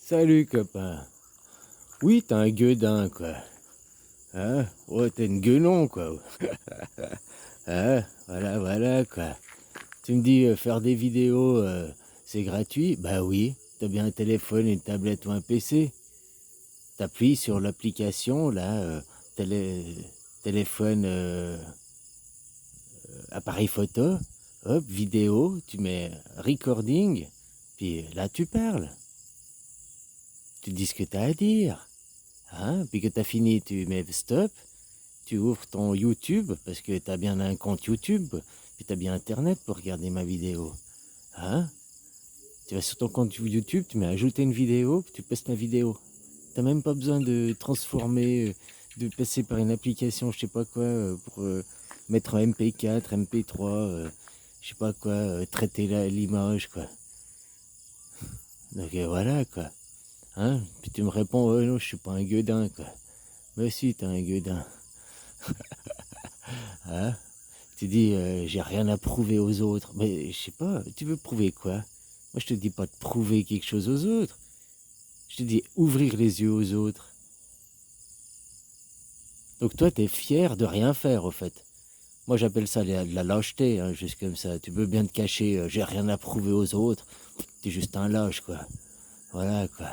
Salut copain. Oui, t'es un gueudin quoi. Hein? Ouais, t'es une gueulon quoi. Hein? Voilà quoi. Tu me dis faire des vidéos, c'est gratuit? Bah oui. T'as bien un téléphone, une tablette ou un PC. T'appuies sur l'application là, télé- téléphone, appareil photo. Hop, vidéo. Tu mets recording. Puis là tu parles. Tu dis ce que t'as à dire. Hein? Puis que t'as fini, tu mets stop. Tu ouvres ton YouTube, parce que tu as bien un compte YouTube, puis tu as bien Internet pour regarder ma vidéo. Hein? Tu vas sur ton compte YouTube, tu mets ajouter une vidéo, puis tu postes ma vidéo. T'as même pas besoin de transformer, de passer par une application, je sais pas quoi, pour mettre en MP4, MP3, je sais pas quoi, traiter l'image, quoi. Donc voilà, quoi. Hein? Puis tu me réponds, oh non, je suis pas un gueudin, quoi. Mais si, t'es un gueudin. Hein? Tu dis, j'ai rien à prouver aux autres. Mais je sais pas, tu veux prouver quoi? Moi, je te dis pas de prouver quelque chose aux autres. Je te dis ouvrir les yeux aux autres. Donc toi, t'es fier de rien faire, au fait. Moi, j'appelle ça de la lâcheté, hein, juste comme ça. Tu veux bien te cacher, j'ai rien à prouver aux autres. T'es juste un lâche, quoi. Voilà, quoi.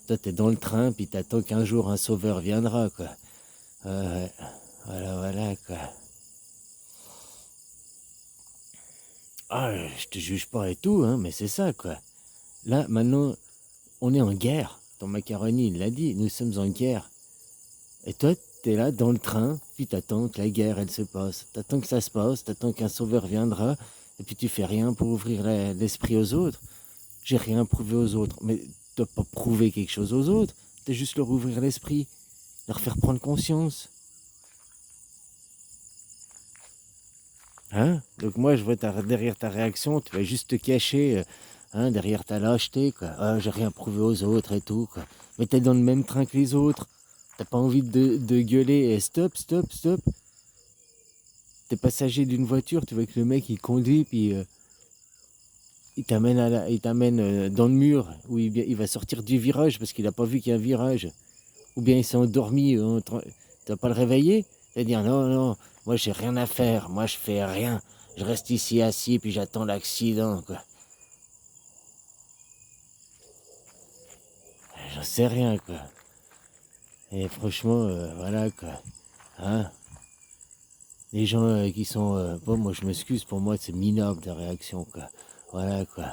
Toi, t'es dans le train, puis t'attends qu'un jour un sauveur viendra, quoi. Ouais, voilà, quoi. Ah, je te juge pas et tout, hein, mais c'est ça, quoi. Là, maintenant, on est en guerre. Ton macaroni, il l'a dit, nous sommes en guerre. Et toi, t'es là dans le train, puis t'attends que la guerre, elle se passe. T'attends que ça se passe, t'attends qu'un sauveur viendra, et puis tu fais rien pour ouvrir l'esprit aux autres. J'ai rien prouvé aux autres. Mais t'as pas prouvé quelque chose aux autres. T'as juste leur ouvrir l'esprit, leur faire prendre conscience. Hein? Donc moi, je vois derrière ta réaction, tu vas juste te cacher, hein, derrière ta lâcheté, quoi. Ah, j'ai rien prouvé aux autres et tout, quoi. Mais t'es dans le même train que les autres. T'as pas envie de gueuler et stop, stop, stop. T'es passager d'une voiture, tu vois que le mec il conduit, puis il t'amène dans le mur, où il va sortir du virage parce qu'il a pas vu qu'il y a un virage. Ou bien il s'est endormi, tu vas pas le réveiller? Tu vas dire non, non, moi j'ai rien à faire, moi je fais rien. Je reste ici assis, puis j'attends l'accident, quoi. J'en sais rien, quoi. Et franchement, voilà, quoi. Hein? Les gens qui sont... bon, moi je m'excuse, pour moi c'est minable de réaction, quoi. Voilà, quoi.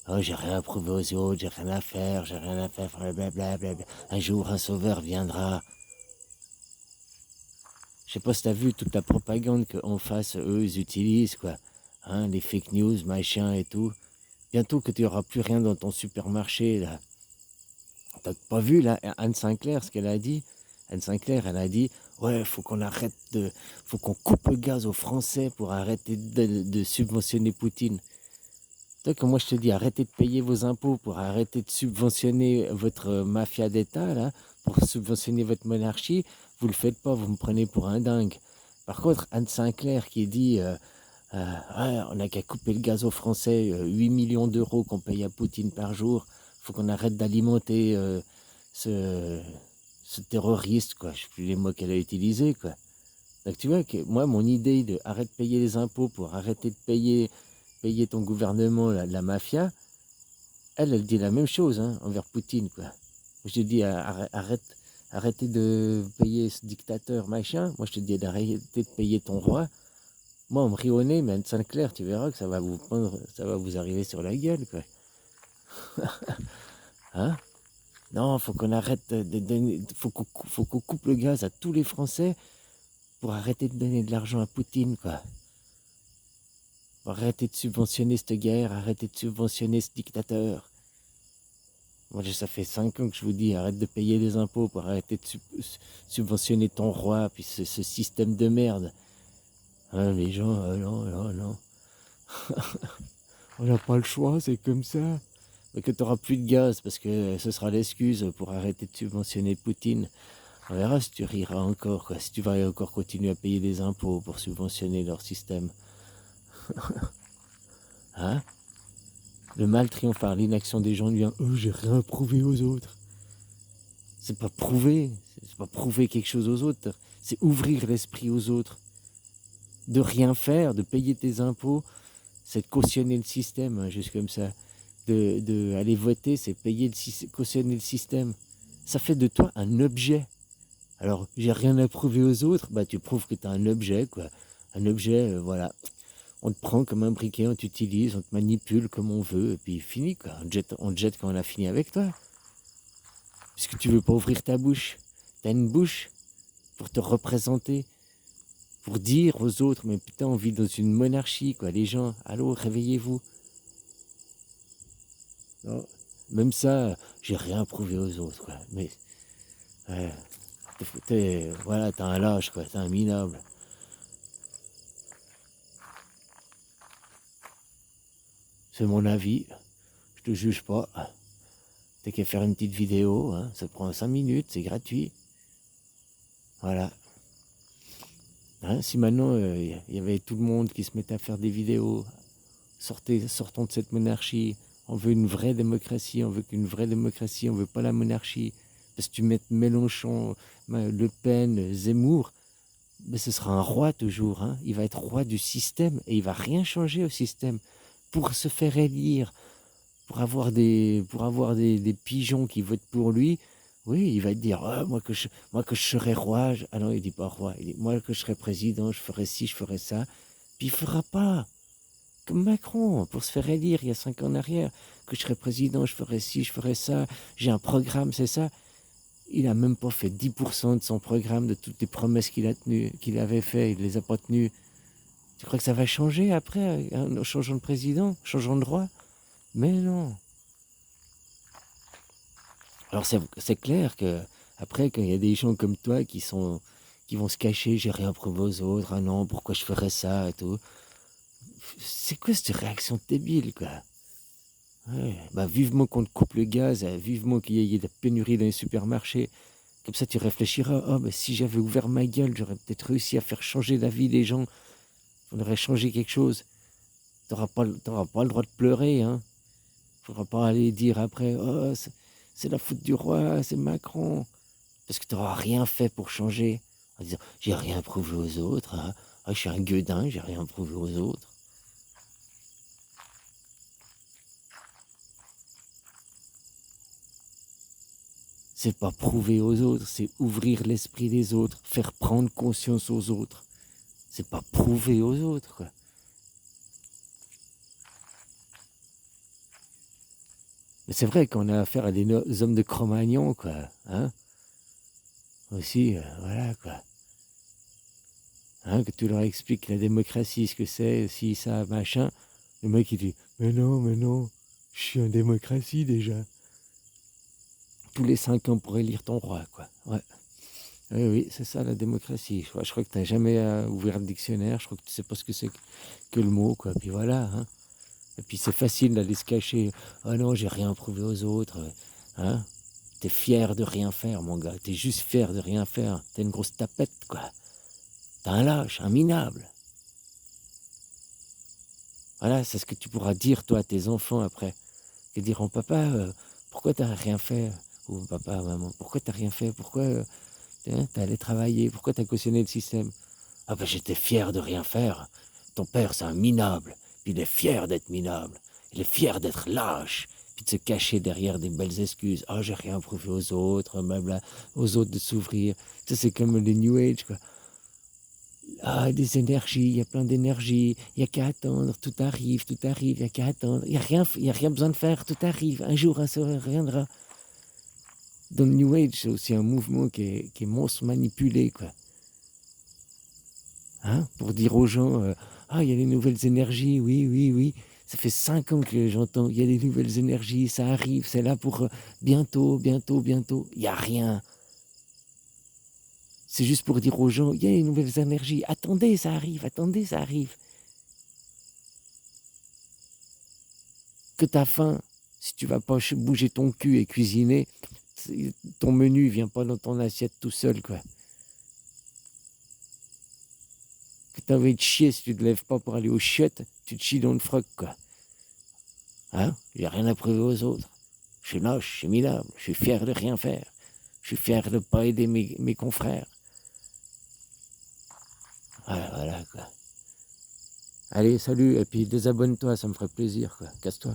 Oh, j'ai rien à prouver aux autres, j'ai rien à faire, blablabla. Un jour un sauveur viendra. Je sais pas si t'as vu toute la propagande qu'en face, eux, ils utilisent, quoi. Hein, les fake news, machin et tout. Bientôt que tu n'auras plus rien dans ton supermarché, là. T'as pas vu, là, Anne Sinclair, ce qu'elle a dit? Anne Sinclair, elle a dit, ouais, faut qu'on coupe le gaz aux Français pour arrêter de subventionner Poutine. Toi, que moi je te dis, arrêtez de payer vos impôts pour arrêter de subventionner votre mafia d'État, là, pour subventionner votre monarchie, vous le faites pas, vous me prenez pour un dingue. Par contre, Anne Sinclair qui dit, ouais, on n'a qu'à couper le gaz aux Français, 8 millions d'euros qu'on paye à Poutine par jour, faut qu'on arrête d'alimenter ce, ce terroriste, quoi. Je sais plus les mots qu'elle a utilisés, quoi. Donc tu vois que moi, mon idée de arrête de payer les impôts pour arrêter de payer ton gouvernement, la mafia, elle dit la même chose, hein, envers Poutine, quoi. Je te dis, arrêtez de payer ce dictateur, machin. Moi, je te dis d'arrêter de payer ton roi. Moi, on me rit au nez, mais Anne Sinclair, tu verras que ça va vous prendre, ça va vous arriver sur la gueule, quoi. Hein? Non, faut qu'on arrête de donner, faut qu'on coupe le gaz à tous les Français pour arrêter de donner de l'argent à Poutine, quoi. Faut arrêter de subventionner cette guerre, arrêter de subventionner ce dictateur. Moi, ça fait 5 ans que je vous dis, arrête de payer les impôts pour arrêter de subventionner ton roi, puis ce système de merde. Hein, les gens, non, non, non. On n'a pas le choix, c'est comme ça. Mais que tu n'auras plus de gaz, parce que ce sera l'excuse pour arrêter de subventionner Poutine. On verra si tu riras encore, quoi, si tu vas encore continuer à payer des impôts pour subventionner leur système. Hein? Le mal triomphe par l'inaction des gens, lui, j'ai rien prouvé aux autres. C'est pas prouver quelque chose aux autres, c'est ouvrir l'esprit aux autres. De rien faire, de payer tes impôts, c'est de cautionner le système, hein, juste comme ça. De aller voter, c'est cautionner le système. Ça fait de toi un objet. Alors, j'ai rien à prouver aux autres, bah tu prouves que tu as un objet, quoi. Un objet, voilà. On te prend comme un briquet, on t'utilise, on te manipule comme on veut, et puis fini, quoi. On te jette quand on a fini avec toi. Puisque tu veux pas ouvrir ta bouche. T'as une bouche pour te représenter, pour dire aux autres, mais putain, on vit dans une monarchie, quoi. Les gens, allô, réveillez-vous. Non, même ça, j'ai rien prouvé aux autres, quoi. Mais, ouais, voilà, t'es un lâche, quoi. T'es un minable. C'est mon avis. Je te juge pas. T'as qu'à faire une petite vidéo, hein. Ça prend 5 minutes, c'est gratuit. Voilà. Hein, si maintenant, y avait tout le monde qui se mettait à faire des vidéos, sortons de cette monarchie, on veut une vraie démocratie, on veut qu'une vraie démocratie, on veut pas la monarchie. Parce que tu mets Mélenchon, Le Pen, Zemmour, mais ce sera un roi toujours, hein. Il va être roi du système et il va rien changer au système. Pour se faire élire, pour avoir des pigeons qui votent pour lui, oui, il va te dire, ah, moi que je serai roi, ah non, il dit pas roi, il dit, moi que je serai président, je ferai ci, je ferai ça. Puis il fera pas. Comme Macron, pour se faire élire il y a 5 ans en arrière, que je serai président, je ferai ci, je ferai ça, j'ai un programme, c'est ça. Il a même pas fait 10% de son programme, de toutes les promesses qu'il avait fait, il les a pas tenues. Tu crois que ça va changer après, en changeant de président, changeant de roi? Mais non. Alors c'est clair que après, quand il y a des gens comme toi qui vont se cacher, j'ai rien prouvé aux autres, ah non, pourquoi je ferais ça et tout. C'est quoi cette réaction débile, quoi? Ouais, bah vivement qu'on te coupe le gaz, vivement qu'il y ait de la pénurie dans les supermarchés. Comme ça, tu réfléchiras, oh, bah, si j'avais ouvert ma gueule, j'aurais peut-être réussi à faire changer la vie des gens. On aurait changé quelque chose. T'auras pas le droit de pleurer, hein. Faudra pas aller dire après, oh, c'est la faute du roi, c'est Macron. Parce que t'auras rien fait pour changer. En disant, j'ai rien prouvé aux autres, hein. Ah, je suis un gueudin, j'ai rien prouvé aux autres. C'est pas prouver aux autres, c'est ouvrir l'esprit des autres, faire prendre conscience aux autres. C'est pas prouver aux autres, quoi. Mais c'est vrai qu'on a affaire à des hommes de Cro-Magnon, quoi. Hein, aussi, voilà, quoi. Hein, que tu leur expliques la démocratie, ce que c'est, si, ça, machin. Le mec, il dit, mais non, je suis en démocratie déjà. Tous les 5 ans, on pourrait élire ton roi, quoi. Ouais. Oui, oui, c'est ça la démocratie. Je crois que tu n'as jamais ouvert le dictionnaire, je crois que tu sais pas ce que c'est que le mot, quoi. Puis voilà, hein. Et puis c'est facile d'aller se cacher. Ah non, j'ai rien prouvé aux autres. Hein? T'es fier de rien faire, mon gars. T'es juste fier de rien faire. T'es une grosse tapette, quoi. T'es un lâche, un minable. Voilà, c'est ce que tu pourras dire, toi, à tes enfants après. Ils diront, papa, pourquoi t'as rien fait? Ou papa, maman, pourquoi t'as rien fait? Pourquoi t'es allé travailler? Pourquoi t'as cautionné le système? Ah ben j'étais fier de rien faire. Ton père, c'est un minable. Puis il est fier d'être minable. Il est fier d'être lâche. Puis de se cacher derrière des belles excuses. Ah, j'ai rien prouvé aux autres, blabla. Aux autres de s'ouvrir. Ça, c'est comme les New Age, quoi. Ah, des énergies, il y a plein d'énergie. Il n'y a qu'à attendre. Tout arrive, il n'y a qu'à attendre. Il y a rien besoin de faire. Tout arrive. Un jour, un soir, reviendra. Dans le New Age, c'est aussi un mouvement qui est monstre manipulé, quoi. Hein, pour dire aux gens, ah, il y a les nouvelles énergies, oui, oui, oui. Ça fait 5 ans que j'entends, il y a les nouvelles énergies, ça arrive, c'est là pour bientôt, bientôt, bientôt. Il n'y a rien. C'est juste pour dire aux gens, il y a les nouvelles énergies, attendez, ça arrive, attendez, ça arrive. Que t'as faim, si tu vas pas bouger ton cul et cuisiner, ton menu vient pas dans ton assiette tout seul, quoi. Que t'as envie de chier, si tu te lèves pas pour aller aux chiottes, tu te chies dans le froc, quoi. Hein? J'ai rien à prouver aux autres. Je suis lâche, je suis minable, je suis fier de rien faire. Je suis fier de ne pas aider mes confrères. Ouais, voilà, quoi. Allez, salut, et puis désabonne-toi, ça me ferait plaisir, quoi. Casse-toi.